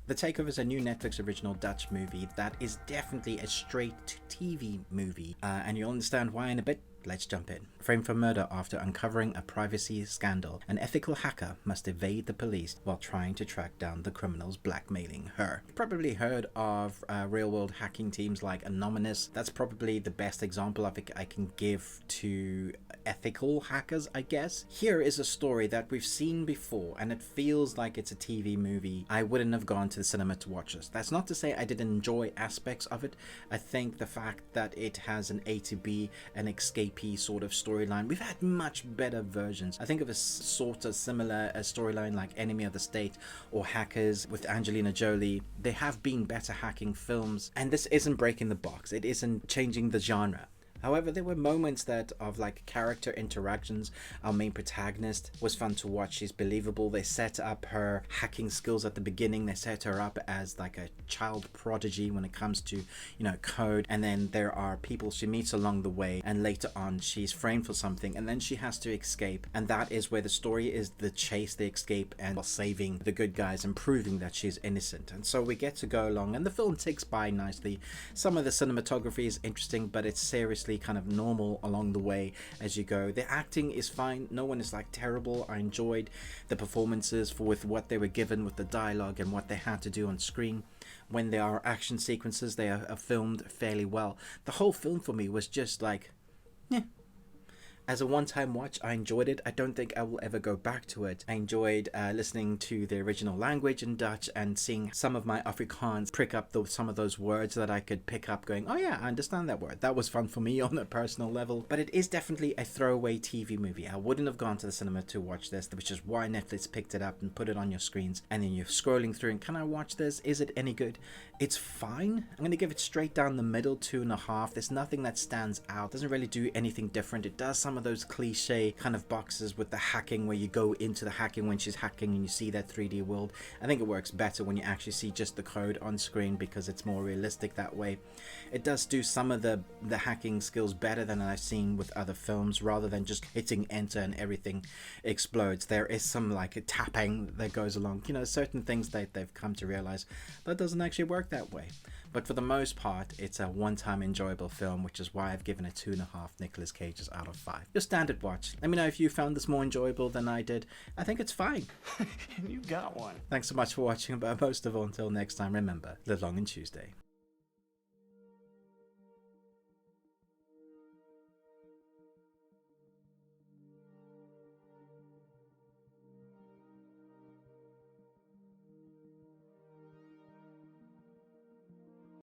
The Takeover is a new Netflix original Dutch movie that is definitely a straight-to-TV movie, and you'll understand why in a bit. Let's jump in. Framed for murder after uncovering a privacy scandal, an ethical hacker must evade the police while trying to track down the criminals blackmailing her. You've probably heard of real-world hacking teams like Anonymous. That's probably the best example of it I can give to ethical hackers, I guess. Here is a story that we've seen before, and it feels like it's a TV movie. I wouldn't have gone to the cinema to watch this. That's not to say I didn't enjoy aspects of it. I think the fact that it has an A to B, an escape sort of storyline. We've had much better versions. I think of a sort of similar storyline like Enemy of the State or Hackers with Angelina Jolie. There have been better hacking films, and this isn't breaking the box. It isn't changing the genre. However, there were moments that of like character interactions. Our main protagonist was fun to watch. She's believable. They set up her hacking skills at the beginning. They set her up as like a child prodigy when it comes to, code. And then there are people she meets along the way, and later on she's framed for something, and then she has to escape. And that is where the story is: the chase, the escape, and saving the good guys and proving that she's innocent. And so we get to go along, and the film ticks by nicely. Some of the cinematography is interesting, but it's seriously kind of normal along the way as you go. The acting is fine. No one is like terrible. I enjoyed the performances with what they were given with the dialogue and what they had to do on screen. When there are action sequences, they are filmed fairly well. The whole film for me was just like, yeah. As a one-time watch, I enjoyed it. I don't think I will ever go back to it. I enjoyed listening to the original language in Dutch and seeing some of my Afrikaans prick up some of those words that I could pick up going, oh yeah, I understand that word. That was fun for me on a personal level. But it is definitely a throwaway TV movie. I wouldn't have gone to the cinema to watch this, which is why Netflix picked it up and put it on your screens. And then you're scrolling through and can I watch this? Is it any good? It's fine. I'm going to give it straight down the middle, 2.5. There's nothing that stands out. It doesn't really do anything different. It does some of those cliche kind of boxes with the hacking where you go into the hacking when she's hacking and you see that 3D world. I think it works better when you actually see just the code on screen because it's more realistic that way. It does do some of the hacking skills better than I've seen with other films, rather than just hitting enter and everything explodes. There is some like a tapping that goes along, certain things that they've come to realize that doesn't actually work that way. But for the most part, it's a one-time enjoyable film, which is why I've given it 2.5 Nicolas Cages out of 5. Your standard watch. Let me know if you found this more enjoyable than I did. I think it's fine. You got one. Thanks so much for watching, but most of all, until next time, remember, live long and Tuesday.